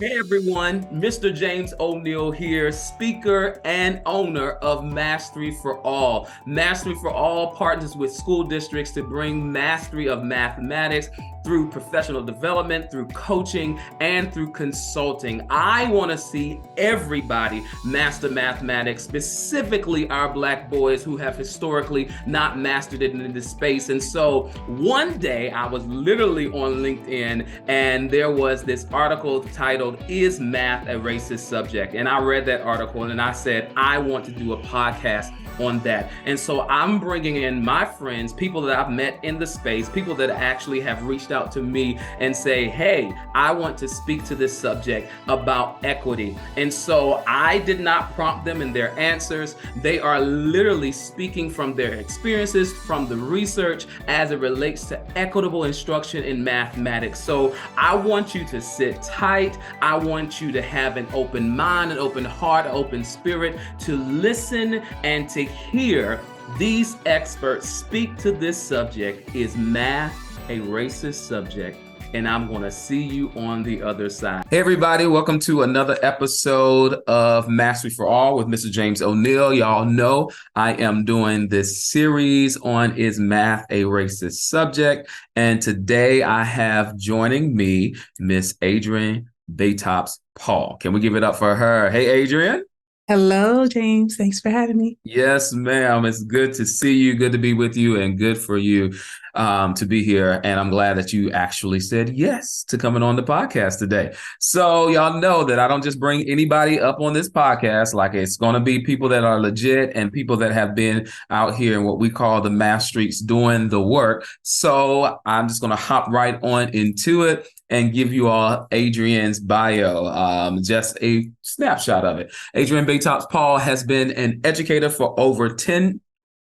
Hey everyone, Mr. James O'Neill here, speaker and owner of Mastery for All. Mastery for All partners with school districts to bring mastery of mathematics through professional development, through coaching, and through consulting. I want to see everybody master mathematics, specifically our Black boys who have historically not mastered it in this space. And so one day I was literally on LinkedIn and there was this article titled, "Is Math a Racist Subject?" And I read that article and I said, I want to do a podcast on that. And so I'm bringing in my friends, people that I've met in the space, people that actually have reached out to me and say, hey, I want to speak to this subject about equity. And so I did not prompt them in their answers. They are literally speaking from their experiences, from the research as it relates to equitable instruction in mathematics. So I want you to sit tight. I want you to have an open mind, an open heart, an open spirit to listen and to hear these experts speak to this subject. Is math a racist subject? And I'm going to see you on the other side. Hey, everybody. Welcome to another episode of Mastery for All with Mr. James O'Neill. Y'all know I am doing this series on Is Math a Racist Subject? And today I have joining me Miss Adrienne Baytops-Paul. Can we give it up for her? Hey, Adrienne. Hello, James. Thanks for having me. Yes, ma'am. It's good to see you, good to be with you, and good for you to be here. And I'm glad that you actually said yes to coming on the podcast today. So y'all know that I don't just bring anybody up on this podcast. Like, it's going to be people that are legit and people that have been out here in what we call the math streets doing the work. So I'm just going to hop right on into it and give you all Adrienne's bio, just a snapshot of it. Adrienne Baytops-Paul has been an educator for over 10.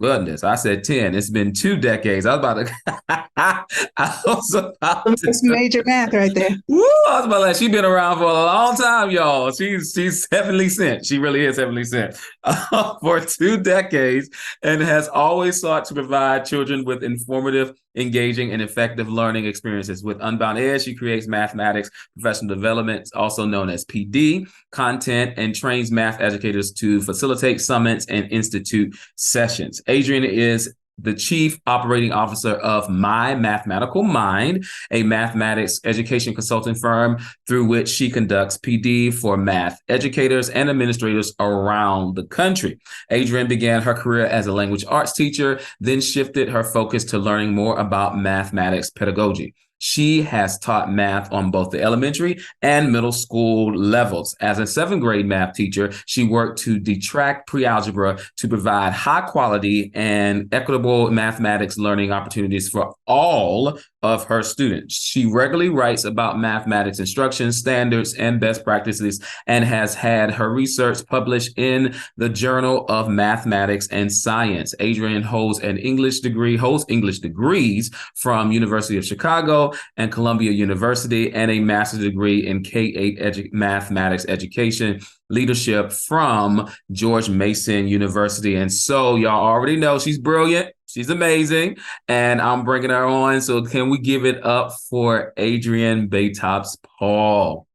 Goodness, I said 10. It's been 2 decades. I was about to, I was about to, That's major math right there. woo, I was about to, she's been around for a long time, y'all. She's heavenly sent. She really is heavenly sent for 2 decades and has always sought to provide children with informative, engaging, and effective learning experiences. With Unbound Edge, she creates mathematics professional development, also known as PD, content, and trains math educators to facilitate summits and institute sessions. Adrienne is the Chief Operating Officer of My Mathematical Mind, a mathematics education consulting firm through which she conducts PD for math educators and administrators around the country. Adrienne began her career as a language arts teacher, then shifted her focus to learning more about mathematics pedagogy. She has taught math on both the elementary and middle school levels. As a 7th grade math teacher, she worked to detract pre-algebra to provide high quality and equitable mathematics learning opportunities for all of her students. She regularly writes about mathematics instruction, standards, and best practices, and has had her research published in the Journal of Mathematics and Science. Adrienne holds English degrees from University of Chicago and Columbia University, and a master's degree in K-8 mathematics education leadership from George Mason University. And so y'all already know she's brilliant. She's amazing. And I'm bringing her on. So can we give it up for Adrienne Baytops-Paul?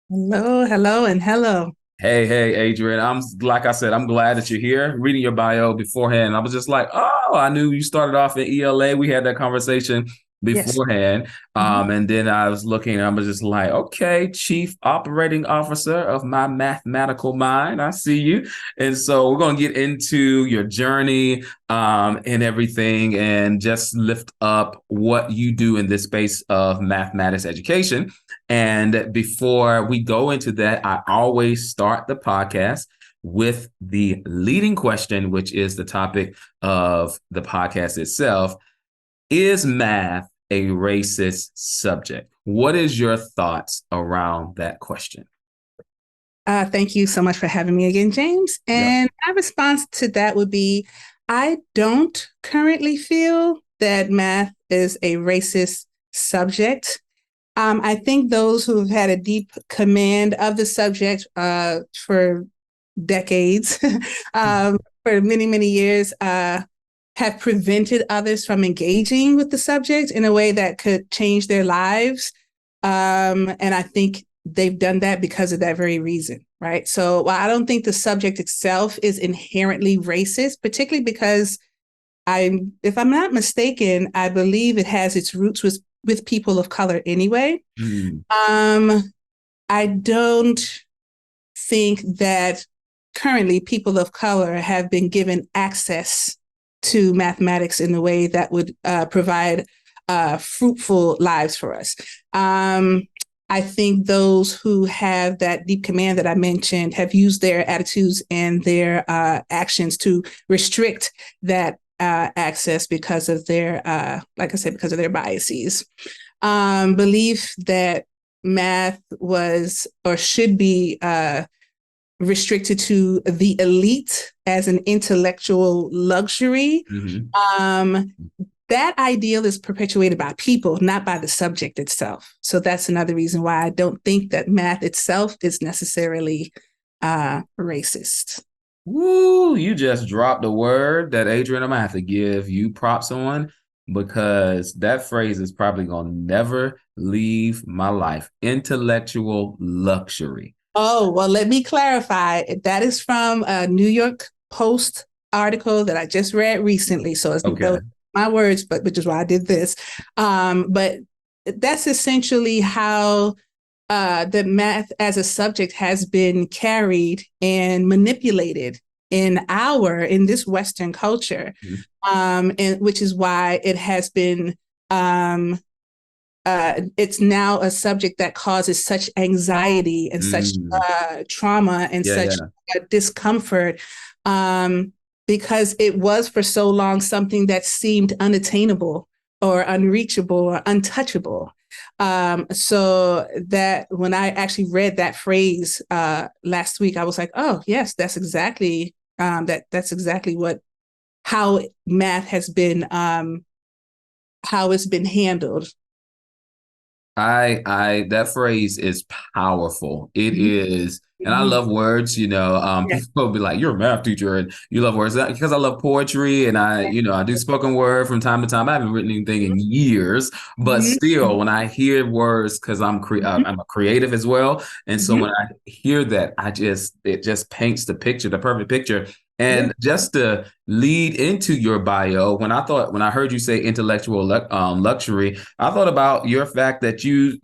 Hello, and hello. Hey, Adrienne. Like I said, I'm glad that you're here. Reading your bio beforehand, I was just like, oh, I knew you started off in ELA. We had that conversation beforehand. Yes. And then I was looking and I was just like, okay, Chief Operating Officer of My Mathematical Mind. I see you. And so we're going to get into your journey and everything and just lift up what you do in this space of mathematics education. And before we go into that, I always start the podcast with the leading question, which is the topic of the podcast itself. Is math a racist subject? What is your thoughts around that question? Thank you so much for having me again, James. And my response to that would be, I don't currently feel that math is a racist subject. I think those who have had a deep command of the subject for decades, for many, many years, have prevented others from engaging with the subject in a way that could change their lives. And I think they've done that because of that very reason, right? So while I don't think the subject itself is inherently racist, particularly because if I'm not mistaken, I believe it has its roots with people of color anyway. Mm. I don't think that currently people of color have been given access to mathematics in a way that would provide fruitful lives for us. I think those who have that deep command that I mentioned have used their attitudes and their actions to restrict that access because of their, like I said, because of their biases. Belief that math was or should be restricted to the elite as an intellectual luxury. Mm-hmm. That ideal is perpetuated by people, not by the subject itself. So that's another reason why I don't think that math itself is necessarily racist. Woo, you just dropped a word that Adrienne, I'm gonna have to give you props on, because that phrase is probably gonna never leave my life. Intellectual luxury. Oh, well, let me clarify. That is from a New York Post article that I just read recently. So it's Okay. my words, but which is why I did this. But that's essentially how the math as a subject has been carried and manipulated in this Western culture, and which is why it has been. It's now a subject that causes such anxiety and such trauma and such discomfort, because it was for so long something that seemed unattainable or unreachable or untouchable. So that when I actually read that phrase last week, I was like, oh yes, that's exactly that's exactly how math has been how it's been handled. That phrase is powerful. It is, and I love words, Yeah. people will be like, you're a math teacher and you love words. Because I love poetry and I do spoken word from time to time. I haven't written anything in years, but still when I hear words, because I'm a creative as well. And so when I hear that, it just paints the picture, the perfect picture. And just to lead into your bio, when I heard you say intellectual luxury, I thought about your fact that you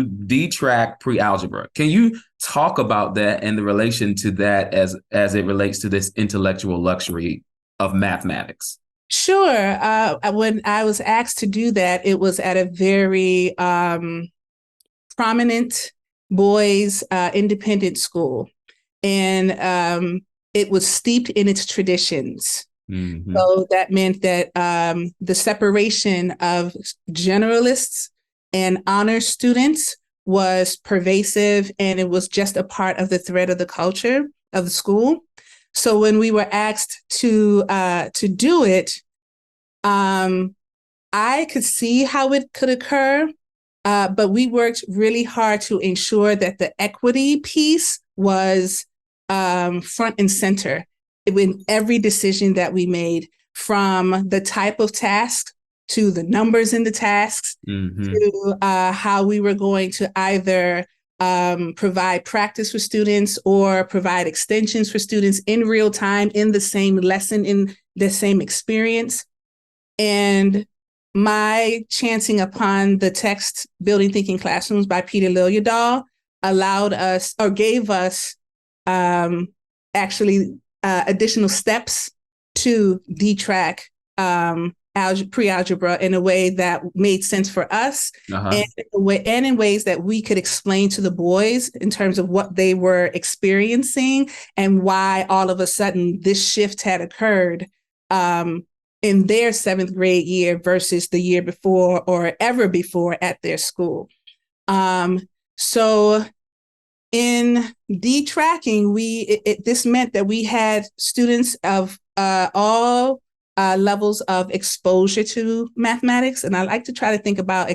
detrack pre-algebra. Can you talk about that and the relation to that as it relates to this intellectual luxury of mathematics? Sure. When I was asked to do that, it was at a very prominent boys' independent school. And it was steeped in its traditions. Mm-hmm. So that meant that the separation of generalists and honor students was pervasive, and it was just a part of the thread of the culture of the school. So when we were asked to do it, I could see how it could occur, but we worked really hard to ensure that the equity piece was front and center in every decision that we made, from the type of task to the numbers in the tasks, to how we were going to either provide practice for students or provide extensions for students in real time in the same lesson, in the same experience. And my chancing upon the text Building Thinking Classrooms by Peter Liljedahl allowed us, or gave us actually additional steps to detrack pre-algebra in a way that made sense for us, and in ways that we could explain to the boys in terms of what they were experiencing and why all of a sudden this shift had occurred in their 7th grade year versus the year before or ever before at their school. So in detracking, this meant that we had students of all levels of exposure to mathematics. And I like to try to think about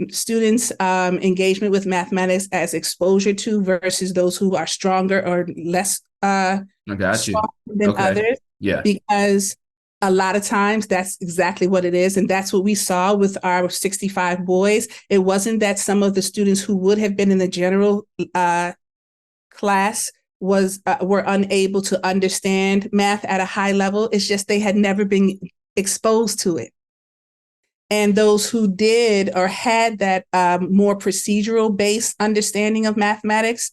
students' engagement with mathematics as exposure to versus those who are stronger or less strong than others. Yeah. Because a lot of times that's exactly what it is. And that's what we saw with our 65 boys. It wasn't that some of the students who would have been in the general class were unable to understand math at a high level. It's just they had never been exposed to it. And those who did or had that more procedural based understanding of mathematics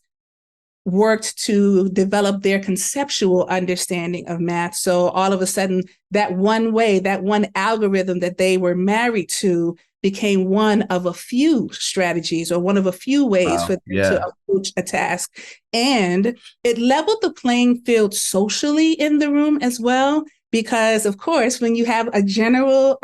worked to develop their conceptual understanding of math. So all of a sudden, that one way, that one algorithm that they were married to became one of a few strategies or one of a few ways for them to approach a task. And it leveled the playing field socially in the room as well, because of course, when you have a general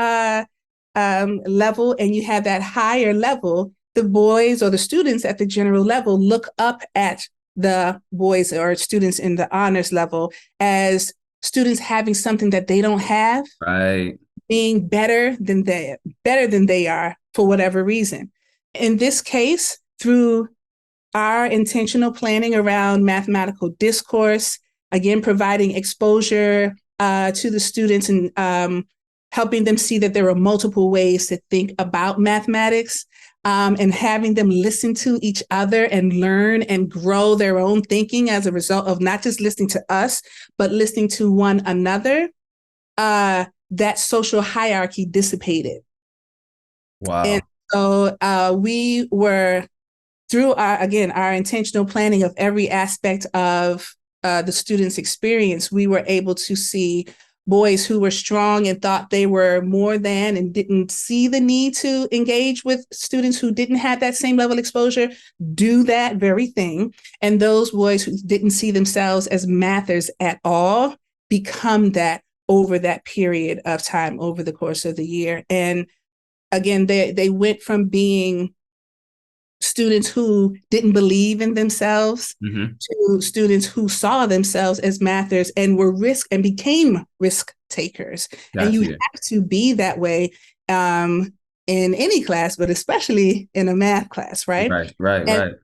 level and you have that higher level, the boys or the students at the general level look up at the boys or students in the honors level as students having something that they don't have, right, being better than they are for whatever reason. In this case, through our intentional planning around mathematical discourse, again, providing exposure to the students and helping them see that there are multiple ways to think about mathematics, and having them listen to each other and learn and grow their own thinking as a result of not just listening to us, but listening to one another, that social hierarchy dissipated. Wow. And so we were, through our intentional planning of every aspect of the students' experience, we were able to see boys who were strong and thought they were more than and didn't see the need to engage with students who didn't have that same level of exposure do that very thing. And those boys who didn't see themselves as mathers at all become that over that period of time, over the course of the year. And again, they went from being students who didn't believe in themselves to students who saw themselves as mathers and were became risk takers. Gotcha. And you have to be that way in any class, but especially in a math class, right? Right.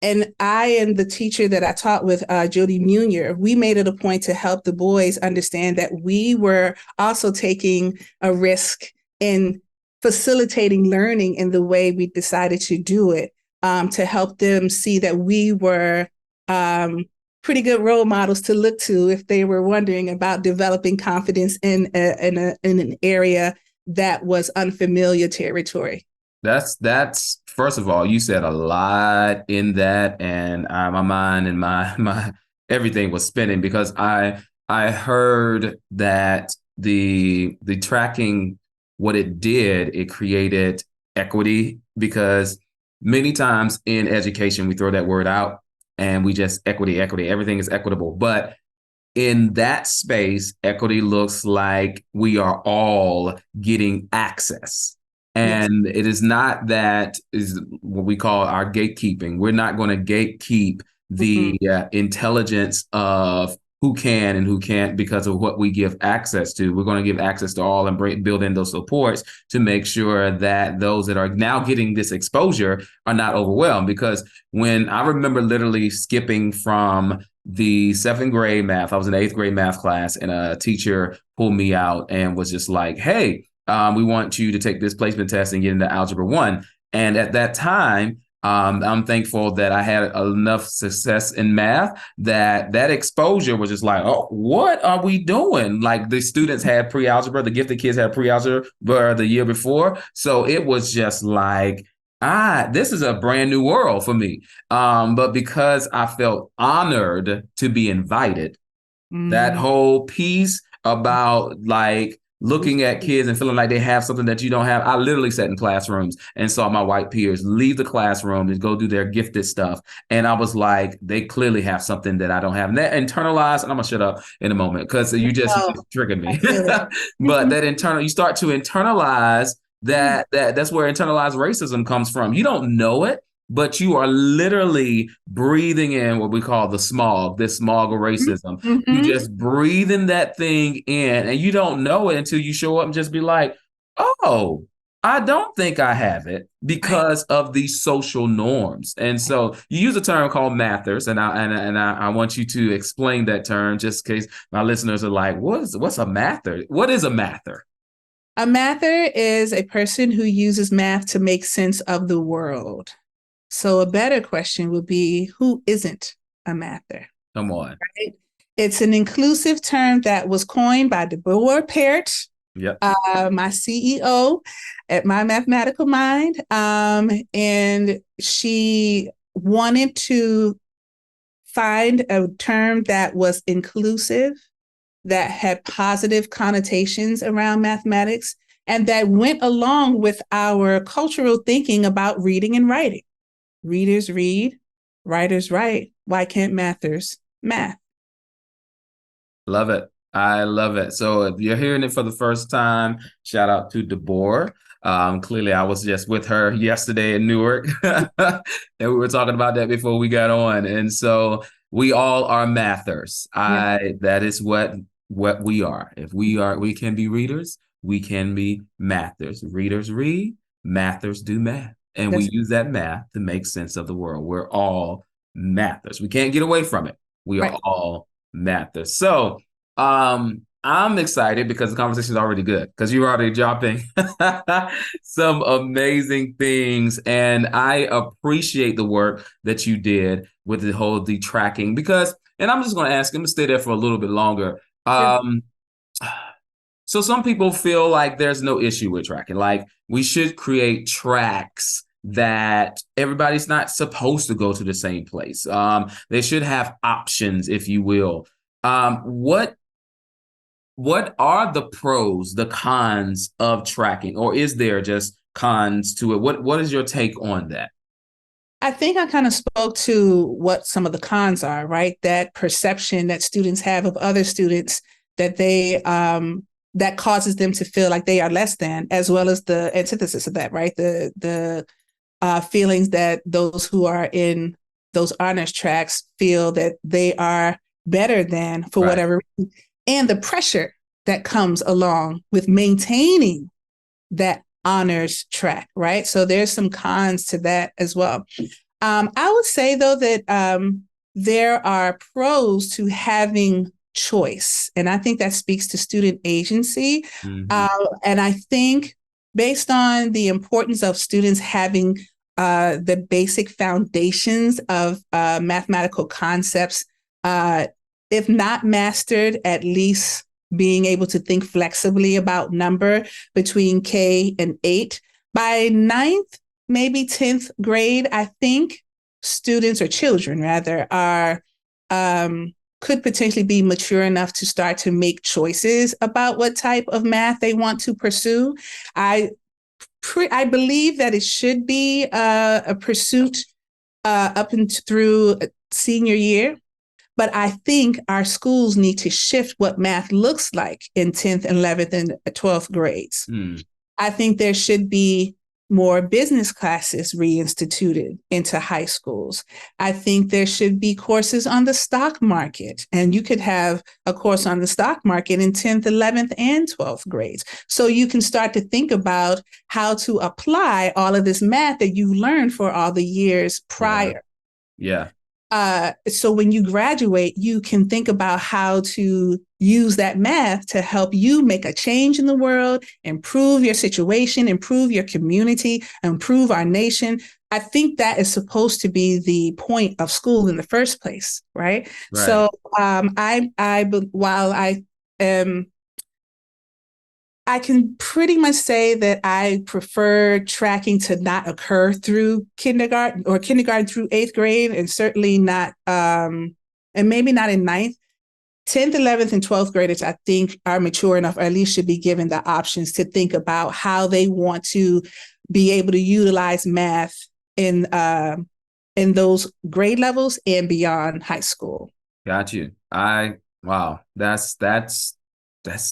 And I and the teacher that I taught with, Jody Munier, we made it a point to help the boys understand that we were also taking a risk in facilitating learning in the way we decided to do it. To help them see that we were pretty good role models to look to if they were wondering about developing confidence in an area that was unfamiliar territory. That's first of all, you said a lot in that, and my mind and my everything was spinning because I heard that the tracking, what it did, it created equity, because many times in education, we throw that word out and we just equity, everything is equitable. But in that space, equity looks like we are all getting access. And It is not that is what we call our gatekeeping. We're not going to gatekeep the intelligence of who can and who can't because of what we give access to. We're going to give access to all and build in those supports to make sure that those that are now getting this exposure are not overwhelmed. Because when I remember literally skipping from the 7th grade math, I was in the 8th grade math class, and a teacher pulled me out and was just like, hey, we want you to take this placement test and get into Algebra 1. And at that time, I'm thankful that I had enough success in math that exposure was just like, oh, what are we doing? Like the students had pre-algebra, the gifted kids had pre-algebra the year before. So it was just like, this is a brand new world for me. But because I felt honored to be invited, that whole piece about like looking at kids and feeling like they have something that you don't have. I literally sat in classrooms and saw my white peers leave the classroom and go do their gifted stuff. And I was like, they clearly have something that I don't have. And that internalized, and I'm going to shut up in a moment because you just triggered me. But that you start to internalize that's where internalized racism comes from. You don't know it, but you are literally breathing in what we call this smog of racism. You just breathing that thing in, and you don't know it until you show up and just be like, oh, I don't think I have it Right. because of these social norms. And so you use a term called mathers, and I want you to explain that term just in case my listeners are like, what's a mather? What is a mather? A mather is a person who uses math to make sense of the world. So a better question would be, who isn't a mather? Come on. Right? It's an inclusive term that was coined by Deborah Parrott, Yep. my CEO at My Mathematical Mind. And she wanted to find a term that was inclusive, that had positive connotations around mathematics, and that went along with our cultural thinking about reading and writing. Readers read, writers write. Why can't mathers math? Love it. I love it. So if you're hearing it for the first time, shout out to Deborah. Clearly, I was just with her yesterday in Newark, and we were talking about that before we got on. And so we all are mathers. Yeah, That is what we are. If we are, we can be readers. We can be mathers. Readers read, mathers do math, and we that's use that math to make sense of the world. We're all mathers. We can't get away from it. We are right. all mathers. So I'm excited because the conversation is already good because you're already dropping some amazing things. And I appreciate the work that you did with the whole detracking because, and I'm just going to ask him to stay there for a little bit longer. Sure. So some people feel like there's no issue with tracking. Like we should create tracks that everybody's not supposed to go to the same place. They should have options, if you will. What are the pros, the cons of tracking, or is there just cons to it? What is your take on that? I think I kind of spoke to what some of the cons are, right? That perception that students have of other students that that causes them to feel like they are less than, as well as the antithesis of that, right? The feelings that those who are in those honors tracks feel that they are better than for Right. whatever reason, and the pressure that comes along with maintaining that honors track, right? So there's some cons to that as well. I would say though that there are pros to having choice, and I think that speaks to student agency. Mm-hmm. And I think based on the importance of students having the basic foundations of mathematical concepts, if not mastered, at least being able to think flexibly about number between K and 8. By ninth, maybe 10th grade, I think students or children rather are could potentially be mature enough to start to make choices about what type of math they want to pursue. I I believe that it should be a pursuit up and through senior year. But I think our schools need to shift what math looks like in 10th, 11th, and 12th grades. Mm. I think there should be more business classes reinstituted into high schools. I think there should be courses on the stock market, and you could have a course on the stock market in 10th, 11th, and 12th grades. So you can start to think about how to apply all of this math that you learned for all the years Yeah. prior. Yeah. So when you graduate, you can think about how to use that math to help you make a change in the world, improve your situation, improve your community, improve our nation. I think that is supposed to be the point of school in the first place, right? Right. So while I can pretty much say that I prefer tracking to not occur through kindergarten or kindergarten through eighth grade, and certainly not, and maybe not in ninth. 10th, 11th, and 12th graders, I think, are mature enough, or at least should be given the options to think about how they want to be able to utilize math in those grade levels and beyond high school. Got you. Wow, that's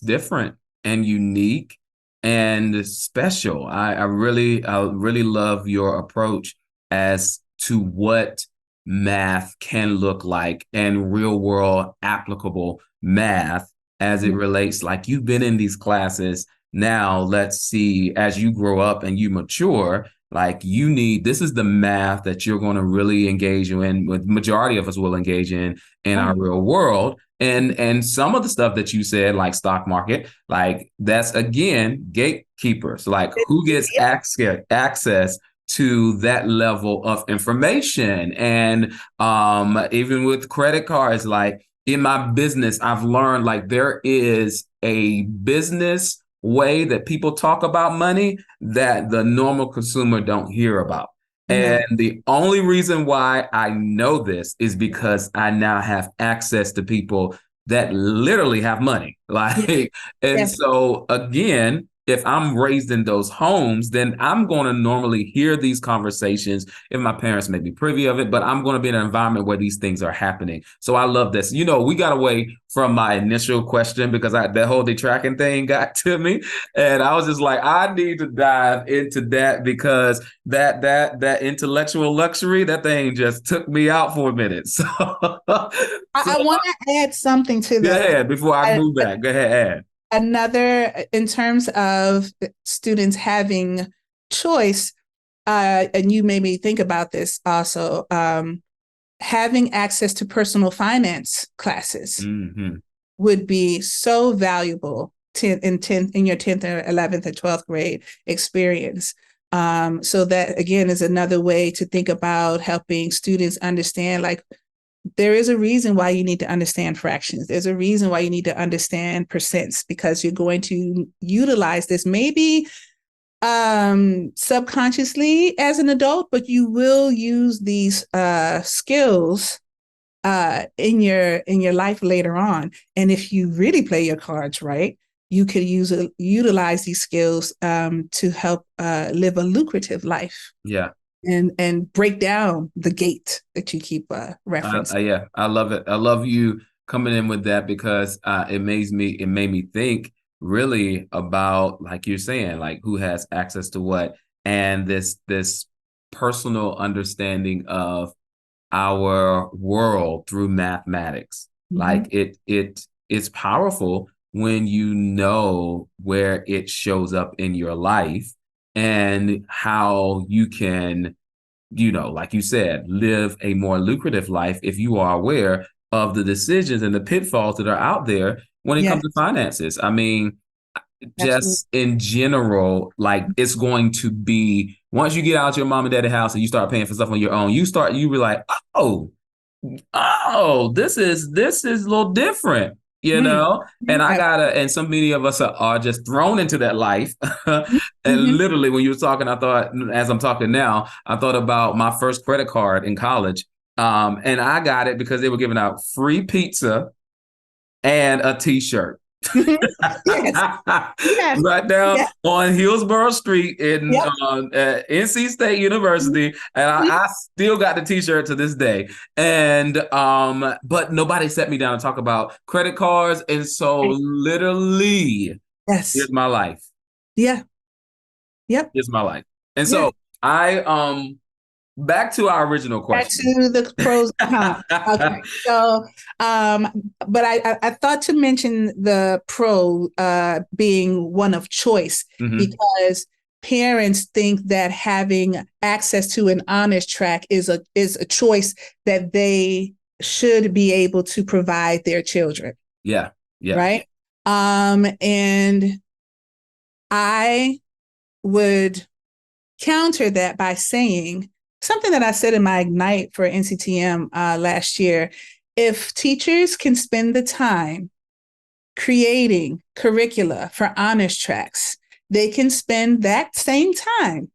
different and unique and special. I really love your approach as to what math can look like and real world applicable math as it relates. Like you've been in these classes now let's see, as you grow up and you mature, like this is the math that you're going to really engage in, with majority of us will engage in our real world. And some of the stuff that you said, like stock market, like that's again gatekeepers, like who gets access to that level of information. And even with credit cards, like in my business, I've learned like there is a business way that people talk about money that the normal consumer don't hear about. And the only reason why I know this is because I now have access to people that literally have money. Like, and so again, if I'm raised in those homes, then I'm going to normally hear these conversations. If my parents may be privy of it, but I'm going to be in an environment where these things are happening. So I love this. You know, we got away from my initial question because that whole detracking thing got to me. And I was just like, I need to dive into that because that intellectual luxury, that thing just took me out for a minute. So, I want to add something to that. Go ahead before I move back. Go ahead, add. Another, in terms of students having choice, and you made me think about this also, having access to personal finance classes would be so valuable in your 10th or 11th or 12th grade experience. So that, again, is another way to think about helping students understand, like, there is a reason why you need to understand fractions. There's a reason why you need to understand percents, because you're going to utilize this maybe subconsciously as an adult, but you will use these skills in your life later on. And if you really play your cards right, you could utilize these skills to help live a lucrative life. Yeah. And break down the gate that you keep referencing. Yeah, I love it. I love you coming in with that because it made me think really about, like you're saying, like who has access to what, and this personal understanding of our world through mathematics. Like it's powerful when you know where it shows up in your life and how you can, like you said, live a more lucrative life if you are aware of the decisions and the pitfalls that are out there when it comes to finances. I mean, just in general, like it's going to be, once you get out your mom and daddy house and you start paying for stuff on your own, you be like, oh, this is a little different. And and so many of us are just thrown into that life. And literally, when you were talking, I thought, as I'm talking now, I thought about my first credit card in college. And I got it because they were giving out free pizza and a t-shirt. Right down on Hillsborough Street in NC State University, and I still got the t-shirt to this day. And but nobody sat me down and talk about credit cards, and so literally, here's my life. Here's my life. And so I back to our original question. Back to the pros and cons. Okay. So, but I thought to mention the pro being one of choice, because parents think that having access to an honors track is a choice that they should be able to provide their children. Yeah. Right. And I would counter that by saying something that I said in my Ignite for NCTM last year. If teachers can spend the time creating curricula for honors tracks, they can spend that same time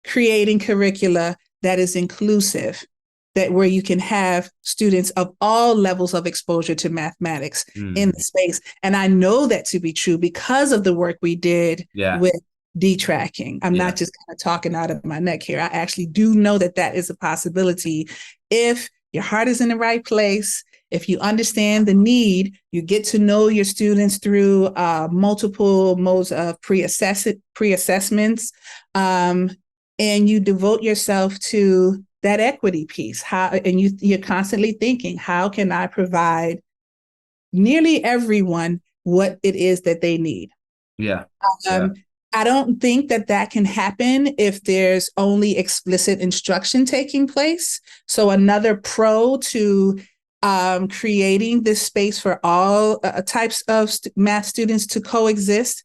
creating curricula that is inclusive, that where you can have students of all levels of exposure to mathematics in the space. And I know that to be true because of the work we did with detracking. I'm not just kind of talking out of my neck here. I actually do know that is a possibility. If your heart is in the right place, if you understand the need, you get to know your students through multiple modes of pre-assessments, and you devote yourself to that equity piece. You're constantly thinking, how can I provide nearly everyone what it is that they need? Yeah. Yeah. Um, I don't think that that can happen if there's only explicit instruction taking place. So another pro to creating this space for all types of math students to coexist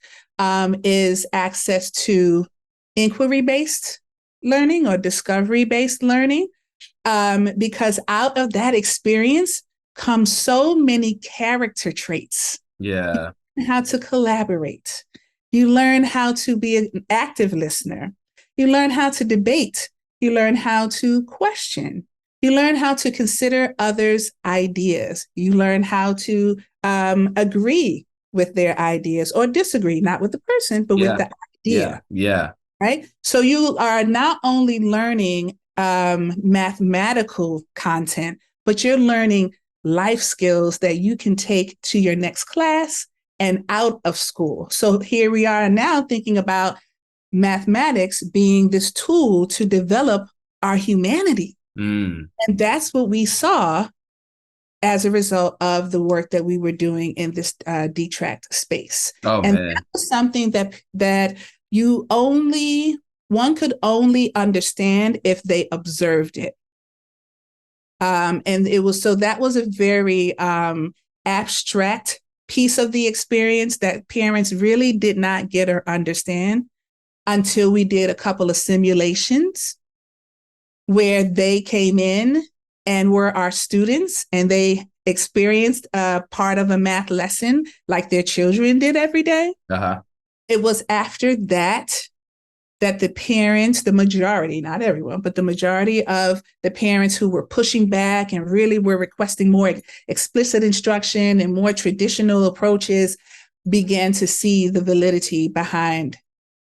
is access to inquiry-based learning or discovery-based learning, because out of that experience comes so many character traits. Yeah. How to collaborate. You learn how to be an active listener. You learn how to debate. You learn how to question. You learn how to consider others' ideas. You learn how to agree with their ideas or disagree, not with the person, but with Yeah. the Yeah. idea, Yeah. right? So you are not only learning mathematical content, but you're learning life skills that you can take to your next class and out of school. So here we are now thinking about mathematics being this tool to develop our humanity. Mm. And that's what we saw as a result of the work that we were doing in this detract space. Oh And that man. was something that you only one could only understand if they observed it. And it was so that was a very abstract piece of the experience that parents really did not get or understand until we did a couple of simulations where they came in and were our students and they experienced a part of a math lesson like their children did every day. Uh-huh. It was after that that the parents, the majority, not everyone, but the majority of the parents who were pushing back and really were requesting more explicit instruction and more traditional approaches began to see the validity behind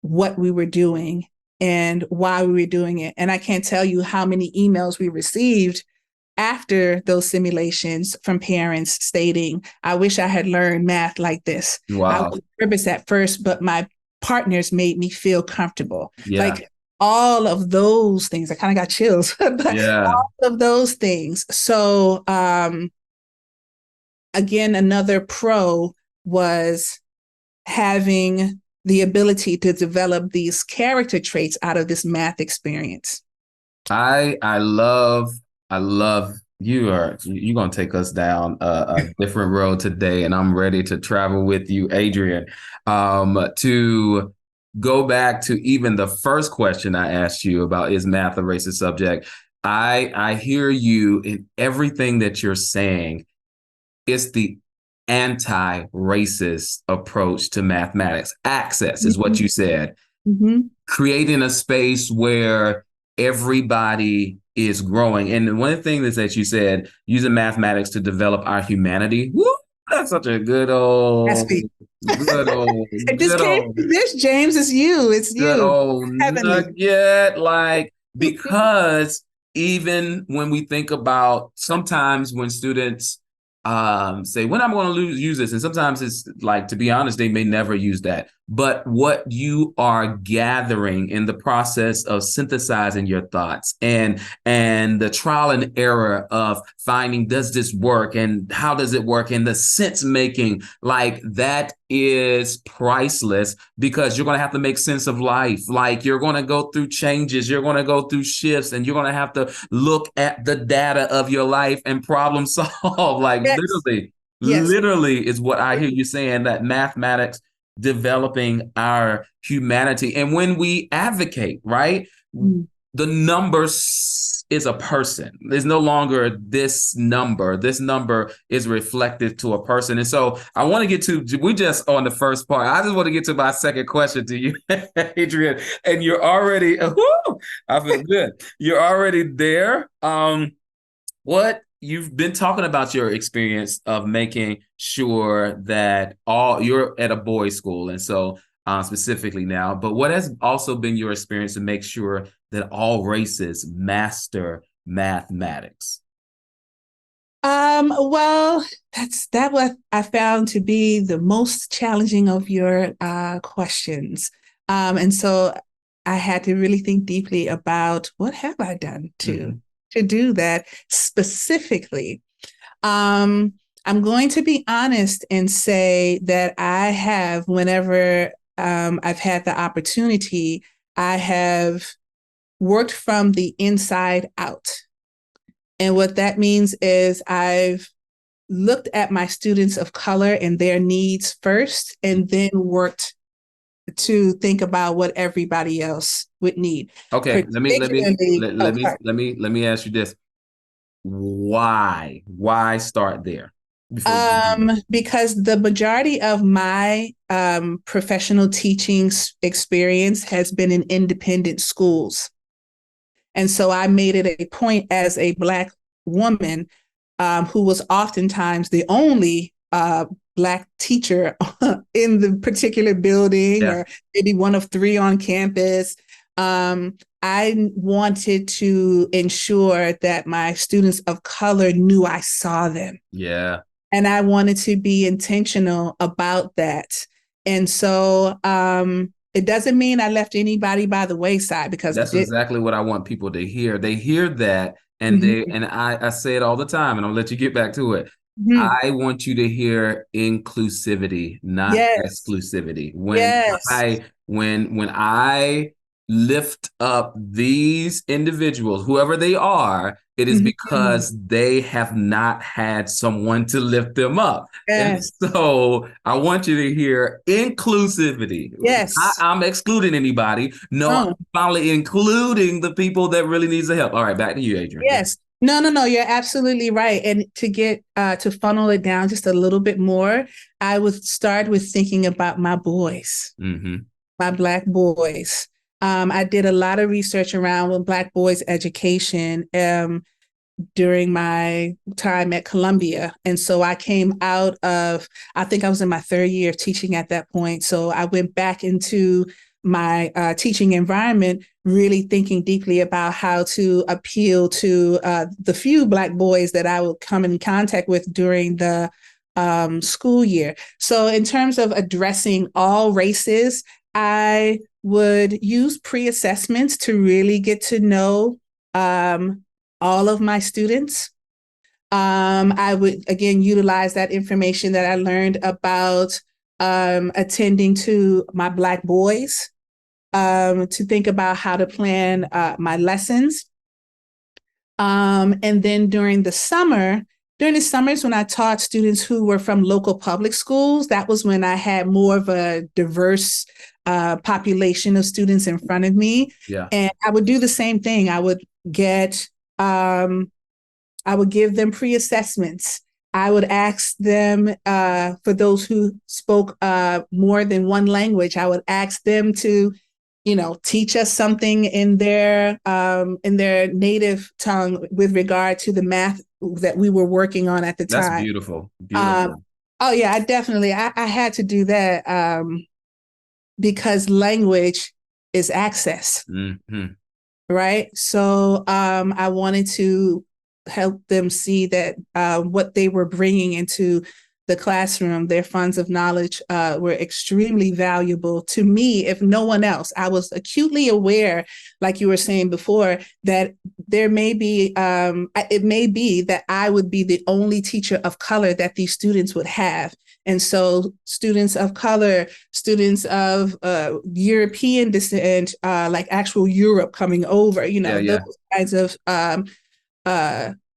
what we were doing and why we were doing it. And I can't tell you how many emails we received after those simulations from parents stating, I wish I had learned math like this. I Wow. was nervous at first, but my partners made me feel comfortable. Yeah. Like all of those things, I kind of got chills, but Yeah. all of those things. So, again, another pro was having the ability to develop these character traits out of this math experience. I love you're gonna take us down a different road today, and I'm ready to travel with you, Adrienne. To go back to even the first question I asked you about, is math a racist subject? I hear you in everything that you're saying. It's the anti-racist approach to mathematics. Access is what you said. Mm-hmm. Creating a space where everybody is growing. And one of the things is that you said, using mathematics to develop our humanity. Woo, that's such a That's me. good old, It just good came old, from this, James. It's you. It's good you. old Heavenly. nugget. Like, because even when we think about sometimes when students say, when I'm going to use this, and sometimes it's like, to be honest, they may never use that. But what you are gathering in the process of synthesizing your thoughts and the trial and error of finding, does this work and how does it work, and the sense making, like that is priceless, because you're going to have to make sense of life. Like, you're going to go through changes, you're going to go through shifts, and you're going to have to look at the data of your life and problem solve. Like, Yes. Yes. literally is what I hear you saying, that mathematics developing our humanity. And when we advocate, right, Mm. the numbers is a person. There's no longer this number. This number is reflective to a person. And so I want to get to, we just on the first part. I just want to get to my second question to you, Adrienne. And you're already, whoo, I feel good. You're already there. What you've been talking about your experience of making sure that all you're at a boys' school, and so specifically now, but what has also been your experience to make sure that all races master mathematics? Well, that what I found to be the most challenging of your questions. And so I had to really think deeply about what have I done Mm-hmm. to do that specifically. Um, I'm going to be honest and say that I have, whenever I've had the opportunity, I have worked from the inside out. And what that means is I've looked at my students of color and their needs first, and then worked to think about what everybody else would need. Okay, Particularly, let me ask you this. Why start there before you continue? Because the majority of my professional teaching experience has been in independent schools. And so I made it a point as a Black woman who was oftentimes the only Black teacher in the particular building, or maybe one of 3 on campus. I wanted to ensure that my students of color knew I saw them. Yeah. And I wanted to be intentional about that. And so it doesn't mean I left anybody by the wayside, because that's exactly what I want people to hear. They hear that, and I say it all the time, and I'll let you get back to it. I want you to hear inclusivity, not exclusivity. When I lift up these individuals, whoever they are, it is because they have not had someone to lift them up. And so I want you to hear inclusivity. I'm excluding anybody. No, I'm finally including the people that really needs the help. All right, back to you, Adrienne. Yes. No, you're absolutely right. And to get to funnel it down just a little bit more, I would start with thinking about my boys, my Black boys. I did a lot of research around Black boys' education during my time at Columbia. And so I came out of, I think I was in my 3rd year of teaching at that point. So I went back into my teaching environment, really thinking deeply about how to appeal to the few Black boys that I would come in contact with during the school year. So in terms of addressing all races, I would use pre-assessments to really get to know all of my students. I would, again, utilize that information that I learned about attending to my Black boys to think about how to plan my lessons. And then during the summers when I taught students who were from local public schools, that was when I had more of a diverse population of students in front of me. Yeah. And I would do the same thing. I would give them pre-assessments. I would ask them, for those who spoke more than one language, I would ask them to, teach us something in their native tongue with regard to the math that we were working on at the time. That's beautiful. Beautiful. Oh yeah, I had to do that because language is access. Right. So I wanted to help them see that what they were bringing into the classroom, their funds of knowledge were extremely valuable to me, if no one else. I was acutely aware, like you were saying before, that it may be that I would be the only teacher of color that these students would have. And so students of color, students of European descent, like actual Europe coming over, those kinds of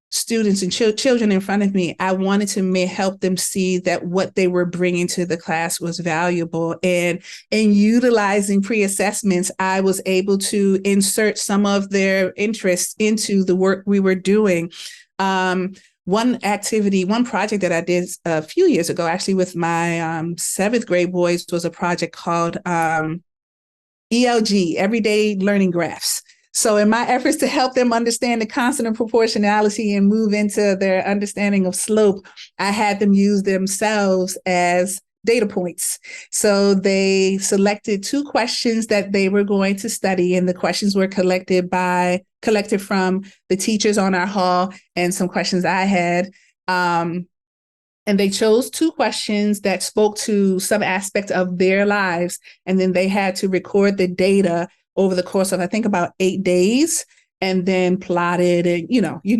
students and children in front of me, I wanted to help them see that what they were bringing to the class was valuable. And in utilizing pre-assessments, I was able to insert some of their interests into the work we were doing. One project that I did a few years ago, actually with my 7th grade boys, was a project called ELG, Everyday Learning Graphs. So in my efforts to help them understand the constant of proportionality and move into their understanding of slope, I had them use themselves as data points. So they selected 2 questions that they were going to study, and the questions were collected from the teachers on our hall and some questions I had. And they chose 2 questions that spoke to some aspect of their lives, and then they had to record the data over the course of, I think, about 8 days, and then plotted, and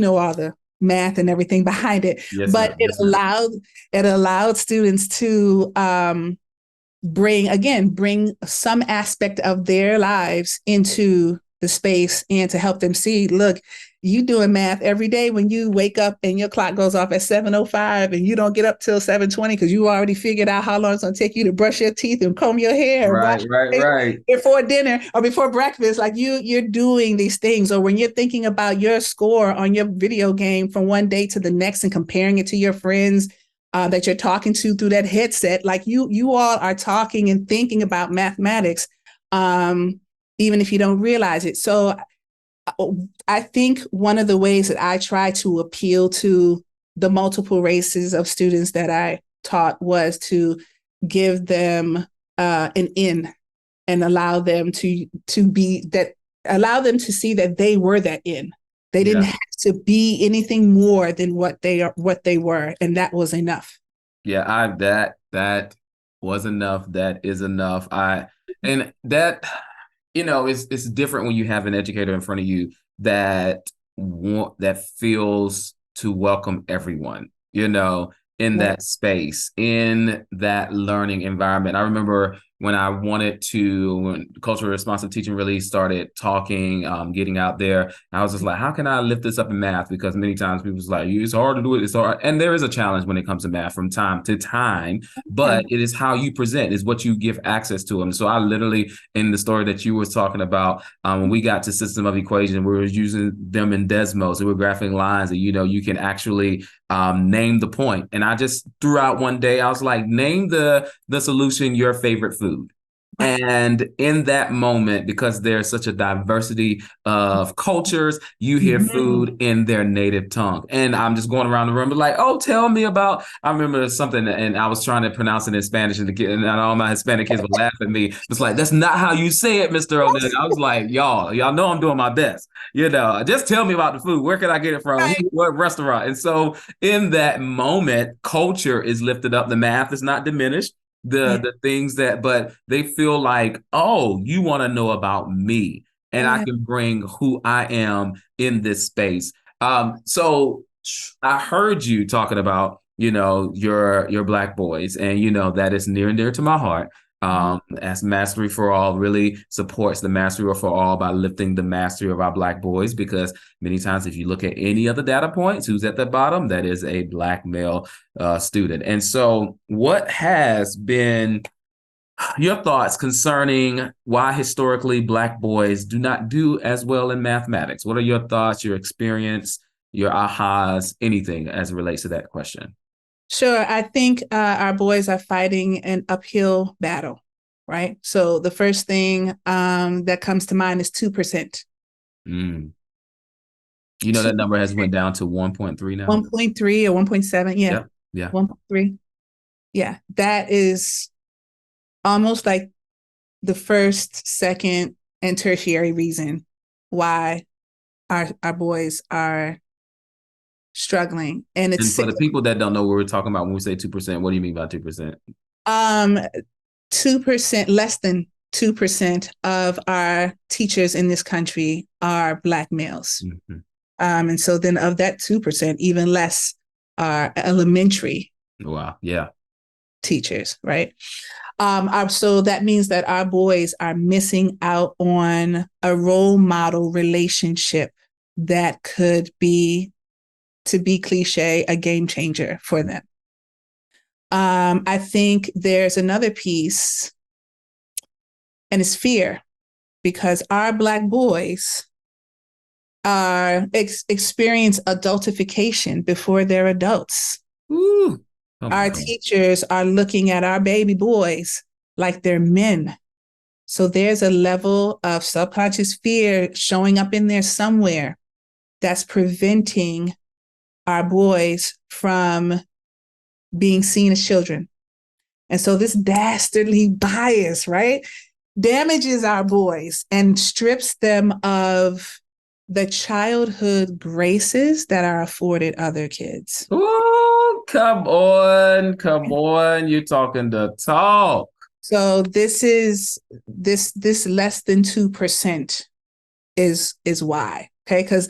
all the math and everything behind it. Yes, But ma'am. Yes, ma'am. it allowed students to bring some aspect of their lives into the space and to help them see, look, you doing math every day when you wake up and your clock goes off at 7:05 and you don't get up till 7:20 because you already figured out how long it's going to take you to brush your teeth and comb your hair and Right, wash right, your face right. before dinner or before breakfast. Like you're doing these things. Or when you're thinking about your score on your video game from one day to the next and comparing it to your friends that you're talking to through that headset, like you all are talking and thinking about mathematics, even if you don't realize it. So I think one of the ways that I try to appeal to the multiple races of students that I taught was to give them an in and allow them to allow them to see that they were that in. They didn't have to be anything more than what they were, and that was enough. Yeah, that was enough. That is enough. And that, it's different when you have an educator in front of you that feels to welcome everyone, in that space, in that learning environment. I remember when culturally responsive teaching really started talking, getting out there, I was just like, how can I lift this up in math? Because many times people was like, it's hard to do it. It's hard. And there is a challenge when it comes to math from time to time, but it is how you present, is what you give access to them. So I literally, in the story that you were talking about, when we got to system of equation, we were using them in Desmos. We were graphing lines and, you can actually name the point. And I just threw out one day, I was like, name the solution, your favorite food. And in that moment, because there's such a diversity of cultures, you hear food in their native tongue. And I'm just going around the room like, oh, tell me about, I remember something, and I was trying to pronounce it in Spanish, and all my Hispanic kids would laugh at me. It's like, that's not how you say it, Mr. O'Neill. I was like, y'all know I'm doing my best. Just tell me about the food. Where can I get it from? What restaurant? And so in that moment, culture is lifted up. The math is not diminished. The things but they feel like, oh, you want to know about me, and I can bring who I am in this space. So I heard you talking about, your Black boys, and that is near and dear to my heart. As Mastery for All really supports the Mastery for All by lifting the mastery of our Black boys, because many times if you look at any other data points, who's at the bottom, that is a Black male student. And so what has been your thoughts concerning why historically Black boys do not do as well in mathematics? What are your thoughts, your experience, your ahas, anything as it relates to that question? Sure. I think our boys are fighting an uphill battle, right? So the first thing that comes to mind is 2%. That number has went down to 1.3 now? 1.3 or 1.7. Yeah. Yeah. 1.3. Yeah. That is almost like the first, second, and tertiary reason why our boys are struggling. And for the people that don't know what we're talking about when we say 2%, what do you mean by 2%? 2%, less than 2% of our teachers in this country are Black males. And so then of that 2%, even less are elementary teachers, right? So that means that our boys are missing out on a role model relationship that could be, to be cliche, a game changer for them. I think there's another piece, and it's fear, because our Black boys experience adultification before they're adults. Our teachers are looking at our baby boys like they're men. So there's a level of subconscious fear showing up in there somewhere that's preventing our boys from being seen as children. And so this dastardly bias, right, damages our boys and strips them of the childhood graces that are afforded other kids. Oh, come on. You're talking the talk. So this less than 2% is why. Okay. Because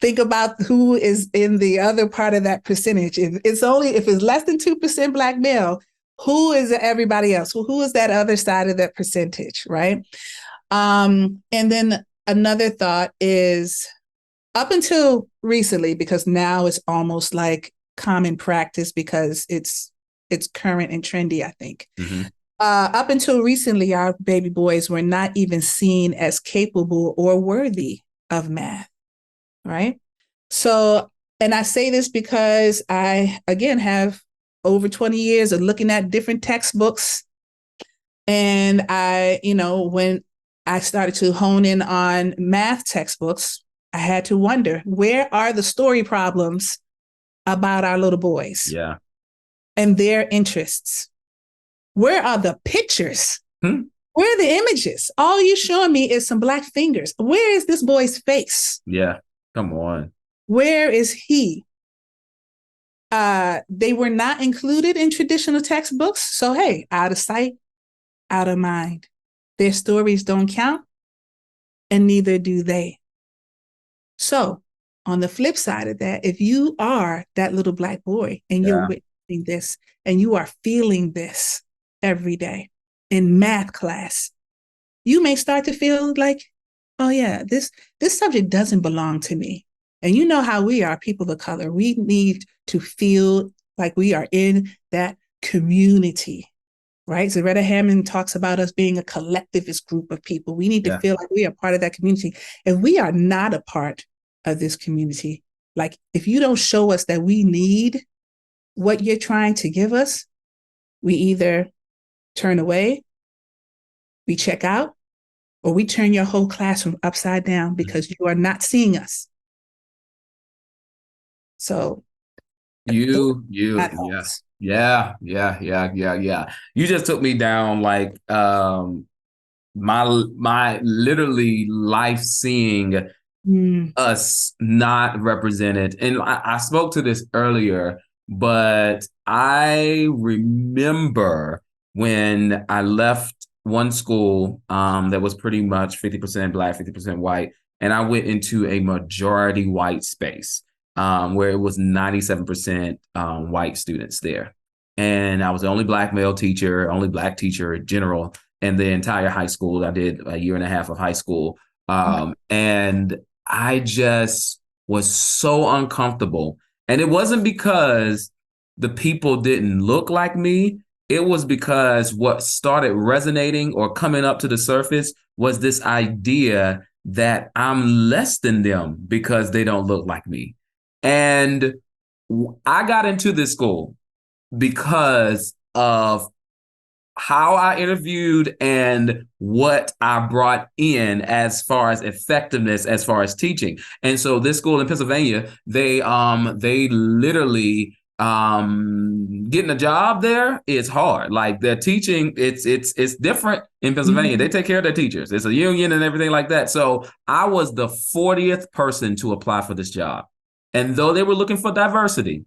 think about who is in the other part of that percentage. If it's less than 2% Black male, who is everybody else? Who is that other side of that percentage, right? And then another thought is, up until recently, because now it's almost like common practice because it's current and trendy, I think. Mm-hmm. Up until recently, our baby boys were not even seen as capable or worthy of math, right? So, and I say this because I, again, have over 20 years of looking at different textbooks. And when I started to hone in on math textbooks, I had to wonder, where are the story problems about our little boys? Yeah. And their interests? Where are the pictures? Where are the images? All you're showing me is some Black fingers. Where is this boy's face? Yeah. Come on. Where is he? They were not included in traditional textbooks. So, hey, out of sight, out of mind. Their stories don't count, and neither do they. So, on the flip side of that, if you are that little Black boy and you're witnessing this and you are feeling this every day in math class, you may start to feel like, oh yeah, this subject doesn't belong to me. And you know how we are, people of color. We need to feel like we are in that community, right? Zaretta Hammond talks about us being a collectivist group of people. We need to feel like we are part of that community. If we are not a part of this community, like if you don't show us that we need what you're trying to give us, we either turn away, we check out, or we turn your whole classroom upside down because you are not seeing us. So Yeah. You just took me down like my literally life seeing us not represented. And I spoke to this earlier, but I remember when I left one school that was pretty much 50% Black, 50% white, and I went into a majority white space. Where it was 97% white students there. And I was the only Black male teacher, only Black teacher in general, in the entire high school. I did a year and a half of high school. And I just was so uncomfortable. And it wasn't because the people didn't look like me. It was because what started resonating or coming up to the surface was this idea that I'm less than them because they don't look like me. And I got into this school because of how I interviewed and what I brought in as far as effectiveness, as far as teaching. And so this school in Pennsylvania, they literally getting a job there is hard. Like their teaching, it's different in Pennsylvania. They take care of their teachers. It's a union and everything like that. So I was the 40th person to apply for this job. And though they were looking for diversity,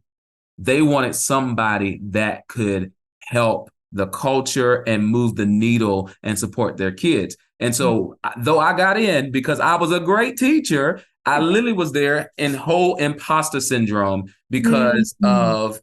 they wanted somebody that could help the culture and move the needle and support their kids. And so though I got in because I was a great teacher, I literally was there in whole imposter syndrome because of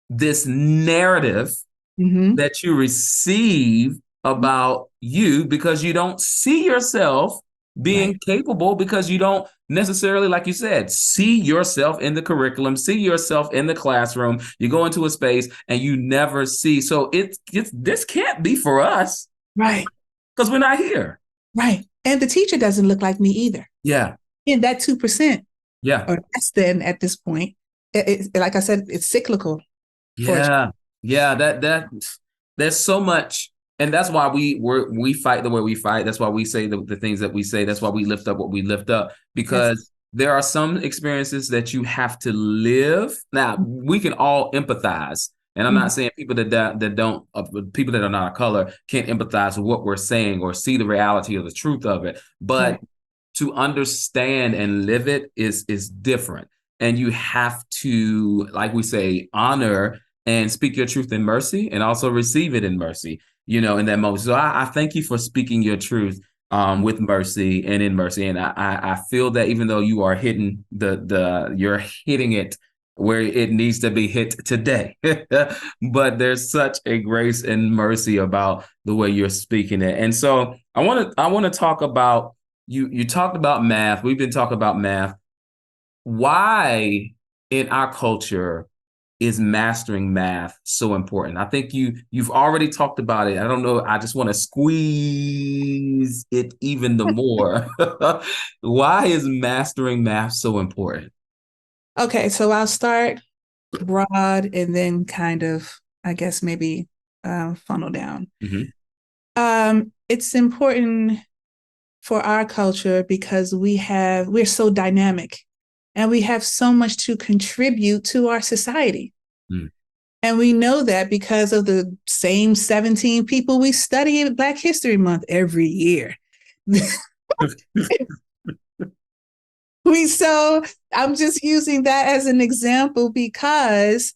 this narrative that you receive about you because you don't see yourself being capable because you don't necessarily, like you said, see yourself in the curriculum, see yourself in the classroom. You go into a space and you never see. So this can't be for us. Right. Because we're not here. Right. And the teacher doesn't look like me either. Yeah. In that 2%. Yeah. Or less than at this point. Like I said, it's cyclical. Yeah. Yeah. That there's so much. And that's why we fight the way we fight. That's why we say the things that we say. That's why we lift up what we lift up, because there are some experiences that you have to live. Now, we can all empathize. And I'm not saying people that don't, people that are not of color can't empathize with what we're saying or see the reality or the truth of it. But to understand and live it is different. And you have to, like we say, honor and speak your truth in mercy and also receive it in mercy, in that moment. So I thank you for speaking your truth. with mercy and in mercy. And I feel that even though you are hitting you're hitting it where it needs to be hit today, but there's such a grace and mercy about the way you're speaking it. And so I want to talk about you talked about math. We've been talking about math. Why in our culture is mastering math so important? I think you've already talked about it. I don't know. I just want to squeeze it even the more. Why is mastering math so important? Okay, so I'll start broad and then kind of, I guess, maybe funnel down. Mm-hmm. It's important for our culture because we're so dynamic and we have so much to contribute to our society. Mm. And we know that because of the same 17 people we study in Black History Month every year. So I'm just using that as an example because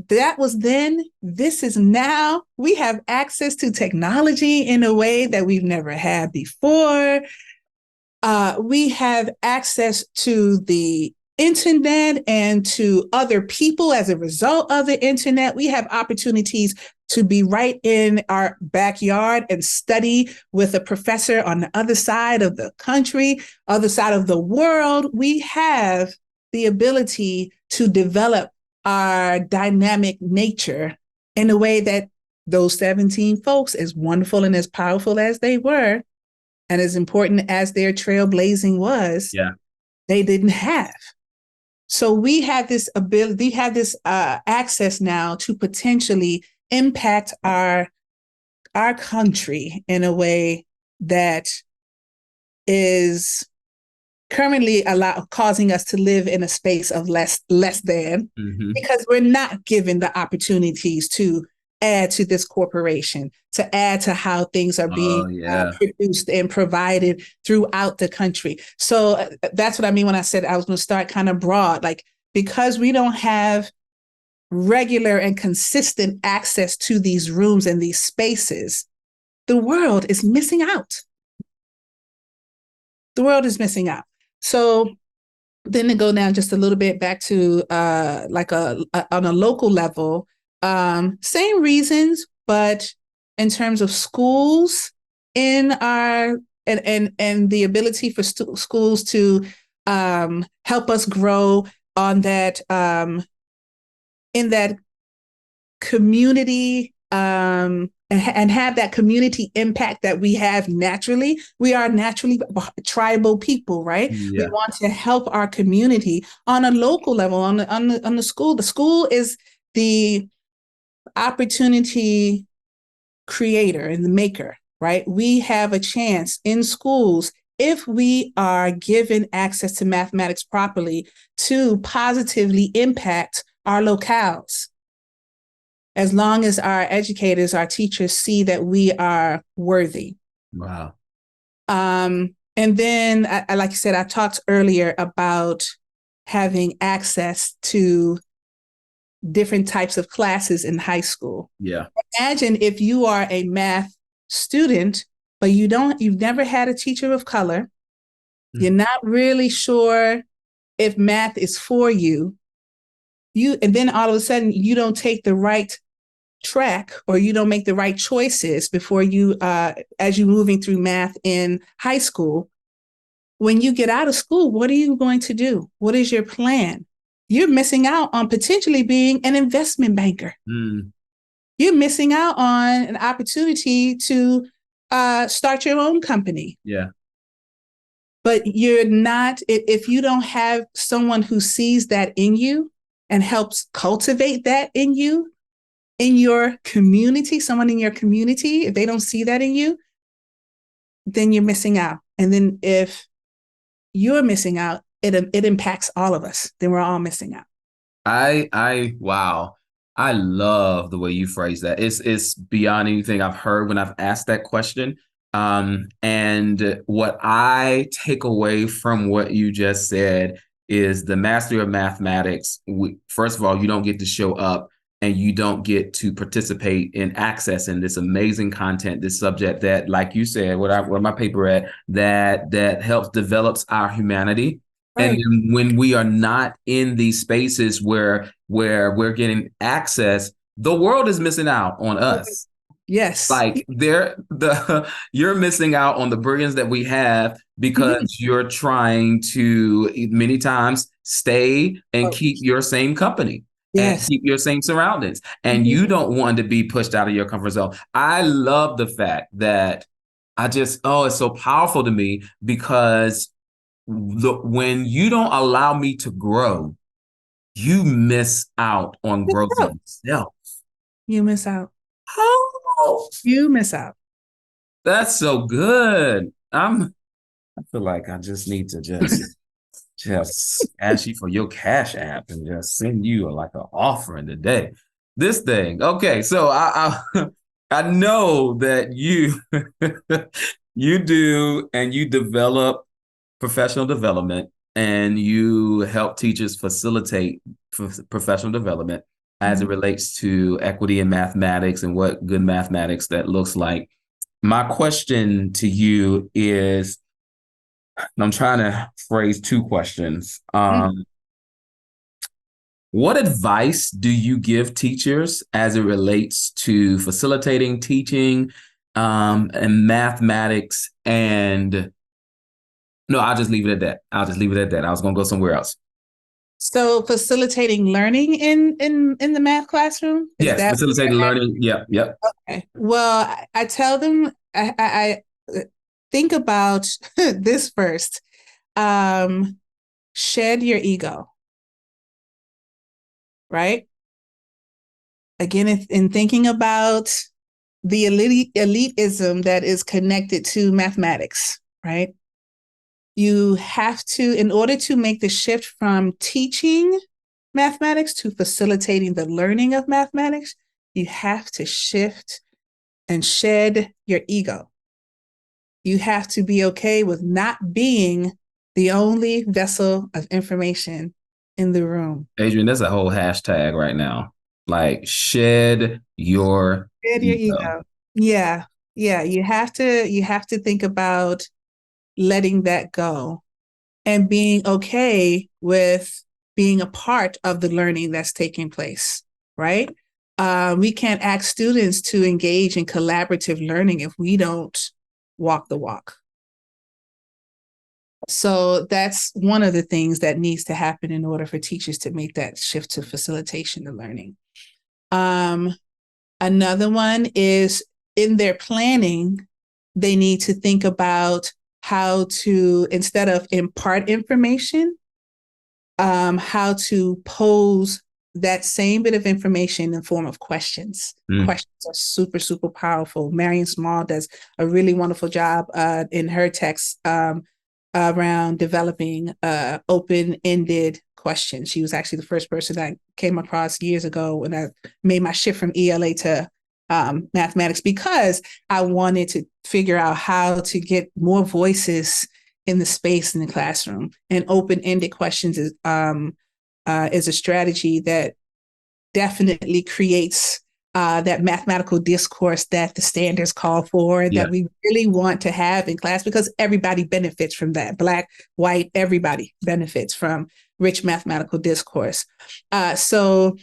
that was then, this is now. We have access to technology in a way that we've never had before. We have access to the internet and to other people as a result of the internet. We have opportunities to be right in our backyard and study with a professor on the other side of the country, other side of the world. We have the ability to develop our dynamic nature in a way that those 17 folks, as wonderful and as powerful as they were, and as important as their trailblazing was, Yeah. they didn't have. So we have this ability, we have this access now to potentially impact our country in a way that is currently causing us to live in a space of less than, Mm-hmm. because we're not given the opportunities to add to this corporation, to add to how things are being produced and provided throughout the country. So that's what I mean when I said I was going to start kind of broad, like, because we don't have regular and consistent access to these rooms and these spaces, the world is missing out. The world is missing out. So then to go down just a little bit back to on a local level, same reasons, but in terms of schools in our and the ability for schools to help us grow on that in that community and have that community impact that we have naturally. We are naturally tribal people, right? Yeah. We want to help our community on a local level, on the school. The school is the opportunity creator and the maker, right? We have a chance in schools, if we are given access to mathematics properly, to positively impact our locales. As long as our educators, our teachers see that we are worthy. Wow. And then, like I said, I talked earlier about having access to different types of classes in high school. Yeah. Imagine if you are a math student, but you've never had a teacher of color. Mm. You're not really sure if math is for you. And then all of a sudden you don't take the right track, or you don't make the right choices before you, as you're moving through math in high school. When you get out of school, what are you going to do? What is your plan? You're missing out on potentially being an investment banker. Mm. You're missing out on an opportunity to start your own company. Yeah. But you're not, if you don't have someone who sees that in you and helps cultivate that in you, in your community, someone in your community, if they don't see that in you, then you're missing out. And then if you're missing out, it impacts all of us. Then we're all missing out. Wow. I love the way you phrase that. It's beyond anything I've heard when I've asked that question. And what I take away from what you just said is the mastery of mathematics. First of all, you don't get to show up and you don't get to participate in accessing this amazing content, this subject that, like you said, where my paper at, that helps develops our humanity. And Right. then when we are not in these spaces where we're getting access, the world is missing out on us. Yes. Like you're missing out on the brilliance that we have Mhm. because you're trying to many times stay and Oh, keep your same company and yes. keep your same surroundings. And Mhm. you don't want to be pushed out of your comfort zone. I love the fact that it's so powerful to me because when you don't allow me to grow, you miss out on Miss growth out. in yourself. You miss out. Oh, You miss out. that's so good. I feel like I just need to just ask you for your cash app and just send you like an offering today. This thing. Okay, so I I know that you you do and you develop professional development and you help teachers facilitate professional development as it Mhm. relates to equity in mathematics and what good mathematics that looks like. My question to you is, I'm trying to phrase two questions. Mhm. What advice do you give teachers as it relates to facilitating teaching and mathematics? And no, I'll just leave it at that. I'll just leave it at that. I was going to go somewhere else. So facilitating learning in the math classroom, is Yes, that what facilitating you're learning. Yep, yep. asking? Well, I tell them I think about this first. Um, Shed your ego, right? Again, in thinking about the elitism that is connected to mathematics, right? You have to, in order to make the shift from teaching mathematics to facilitating the learning of mathematics, you have to shift and shed your ego. You have to be okay with not being the only vessel of information in the room. Adrienne, that's a whole hashtag right now. Like, shed your Shed your ego. ego. Yeah. Yeah. You have to think about letting that go and being okay with being a part of the learning that's taking place, right? We can't ask students to engage in collaborative learning if we don't walk the walk. So that's one of the things that needs to happen in order for teachers to make that shift to facilitation of learning. Um, Another one is in their planning, they need to think about how to, instead of impart information, how to pose that same bit of information in the form of questions. Mm. Questions are super, super powerful. Marion Small does a really wonderful job in her text around developing open-ended questions. She was actually the first person I came across years ago when I made my shift from ELA to mathematics, because I wanted to figure out how to get more voices in the space in the classroom. And open-ended questions is a strategy that definitely creates that mathematical discourse that the standards call for, Yeah. that we really want to have in class, because everybody benefits from that. Black, white, everybody benefits from rich mathematical discourse. So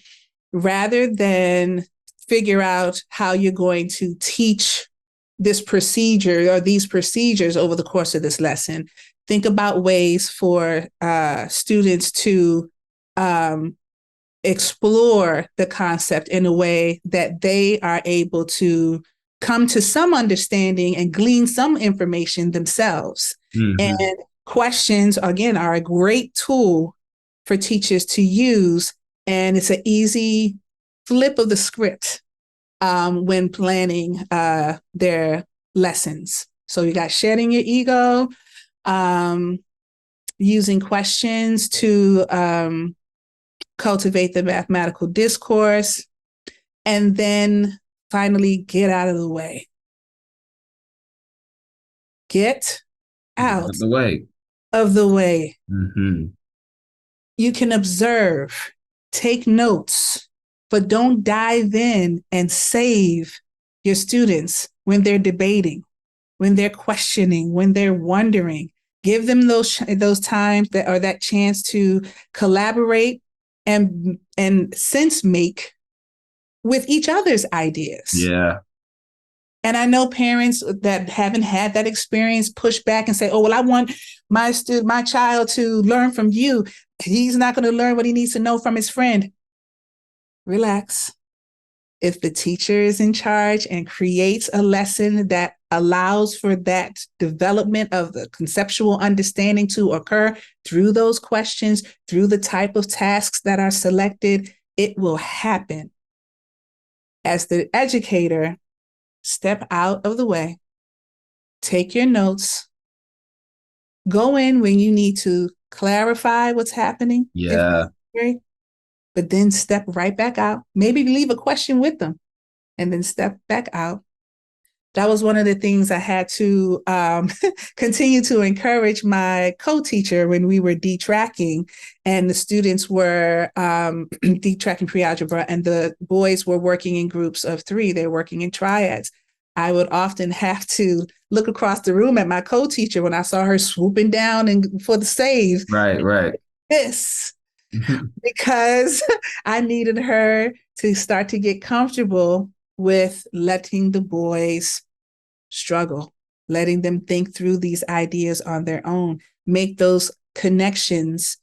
rather than figure out how you're going to teach this procedure or these procedures over the course of this lesson, think about ways for students to explore the concept in a way that they are able to come to some understanding and glean some information themselves. Mm-hmm. And questions, again, are a great tool for teachers to use. And it's an easy flip of the script when planning their lessons. So you got shedding your ego, um, using questions to cultivate the mathematical discourse, and then finally get out of the way. Get out The way. of the way. Mm-hmm. You can observe, take notes, but don't dive in and save your students when they're debating, when they're questioning, when they're wondering. Give them those times that chance to collaborate and sense make with each other's ideas. Yeah. And I know parents that haven't had that experience push back and say, "Oh, well, I want my child to learn from you. He's not going to learn what he needs to know from his friend." Relax. If the teacher is in charge and creates a lesson that allows for that development of the conceptual understanding to occur through those questions, through the type of tasks that are selected, it will happen. As the educator, step out of the way, take your notes, go in when you need to clarify what's happening. Yeah. But then step right back out. Maybe leave a question with them and then step back out. That was one of the things I had to continue to encourage my co-teacher when we were detracking, and the students were detracking pre algebra, and the boys were working in groups of 3. They're working in triads. I would often have to look across the room at my co-teacher when I saw her swooping down and for the save. Right. This. Because I needed her to start to get comfortable with letting the boys struggle, letting them think through these ideas on their own, make those connections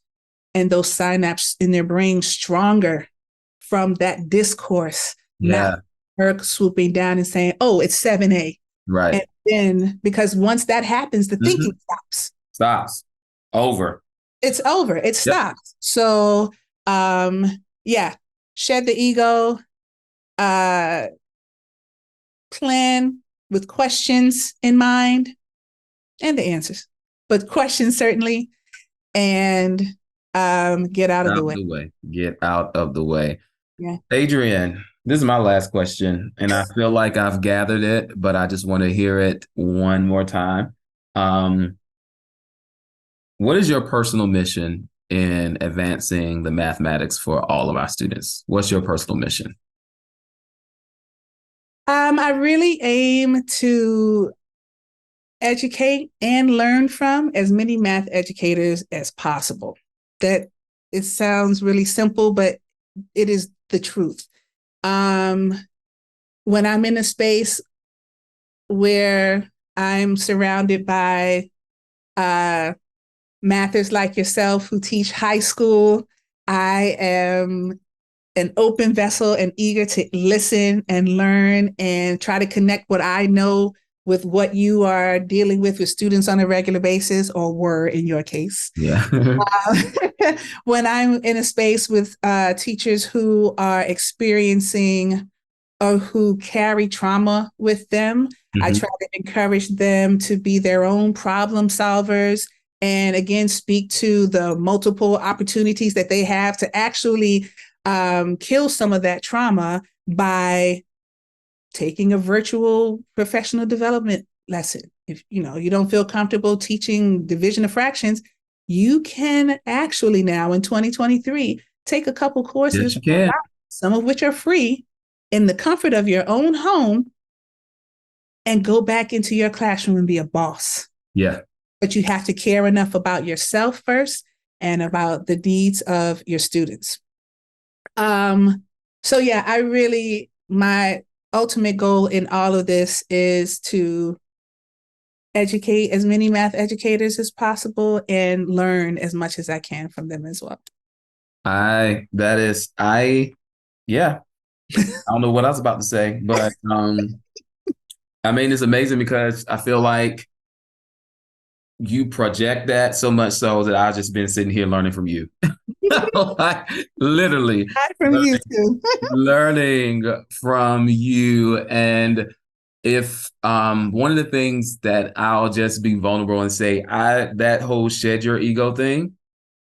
and those synapses in their brain stronger from that discourse. Yeah. Not her swooping down and saying, "Oh, it's 7A." Right. And then, because once that happens, the thinking Stops. Over. It's over. It stops. Yep. So, shed the ego, plan with questions in mind and the answers, but questions certainly, and get out of the way. Get out of the way. Yeah. Adrienne, this is my last question, and I feel like I've gathered it, but I just want to hear it one more time. What is your personal mission in advancing the mathematics for all of our students? What's your personal mission? I really aim to educate and learn from as many math educators as possible. That it sounds really simple, but it is the truth. When I'm in a space where I'm surrounded by mathers like yourself who teach high school, I am an open vessel and eager to listen and learn and try to connect what I know with what you are dealing with students on a regular basis, or were in your case. Yeah. When I'm in a space with teachers who are experiencing or who carry trauma with them, I try to encourage them to be their own problem solvers, and again, speak to the multiple opportunities that they have to actually kill some of that trauma by taking a virtual professional development lesson. If you don't feel comfortable teaching division of fractions, you can actually now in 2023 take a couple courses, some of which are free, in the comfort of your own home, and go back into your classroom and be a boss. Yeah. But you have to care enough about yourself first and about the needs of your students. So yeah, my ultimate goal in all of this is to educate as many math educators as possible and learn as much as I can from them as well. I don't know what I was about to say, but I mean, it's amazing because I feel like you project that so much so that I've just been sitting here learning from you. Like, literally you too. Learning from you. And if one of the things that I'll just be vulnerable and say, that whole shed your ego thing,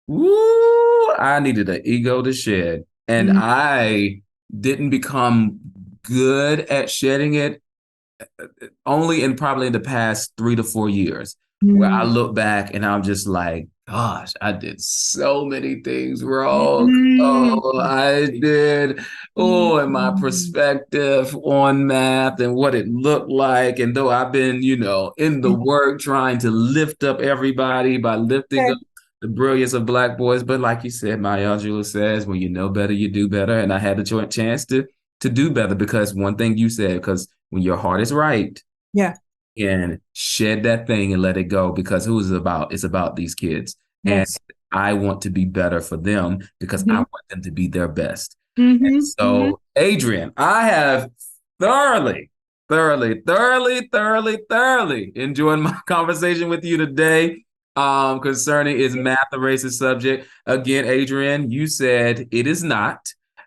I needed an ego to shed. And I didn't become good at shedding it only probably in the past 3 to 4 years, where I look back and I'm just like, Gosh, I did so many things wrong. Oh, Mm. I did. Oh, and my Mm. perspective on math and what it looked like. And though I've been, in the work trying to lift up everybody by lifting Okay. up the brilliance of Black boys. But like you said, Maya Angelou says, when you know better, you do better. And I had the chance to do better because one thing you said, because when your heart is right, Yeah. and shed that thing and let it go because who is it about? It's about these kids. And Yes. I want to be better for them because I Mm-hmm. want them to be their best. And Mm-hmm. Mm-hmm. so, Adrienne, I have thoroughly, thoroughly, thoroughly, thoroughly, thoroughly enjoyed my conversation with you today concerning is math a racist subject? Again, Adrienne, you said it is not,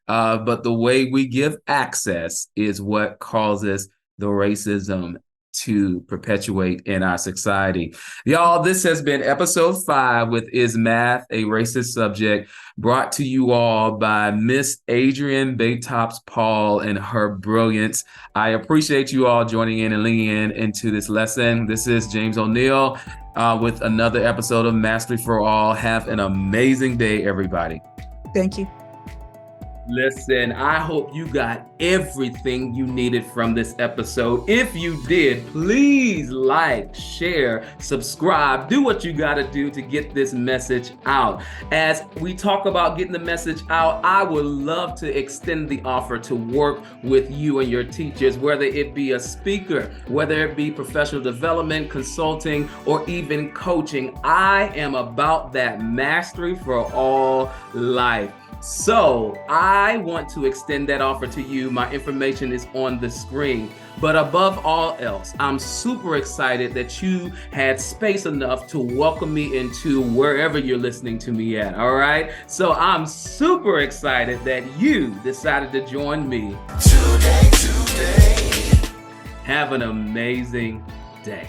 but the way we give access is what causes the racism to perpetuate in our society. Y'all, this has been episode 5 with Is Math a Racist Subject? Brought to you all by Miss Adrienne Baytops-Paul and her brilliance. I appreciate you all joining in and leaning in into this lesson. This is James O'Neill with another episode of Mastery for All. Have an amazing day, everybody. Thank you. Listen, I hope you got everything you needed from this episode. If you did, please like, share, subscribe, do what you got to do to get this message out. As we talk about getting the message out, I would love to extend the offer to work with you and your teachers, whether it be a speaker, whether it be professional development, consulting, or even coaching. I am about that mastery for all life. So I want to extend that offer to you. My information is on the screen. But above all else, I'm super excited that you had space enough to welcome me into wherever you're listening to me at, all right? So I'm super excited that you decided to join me. Today. Have an amazing day.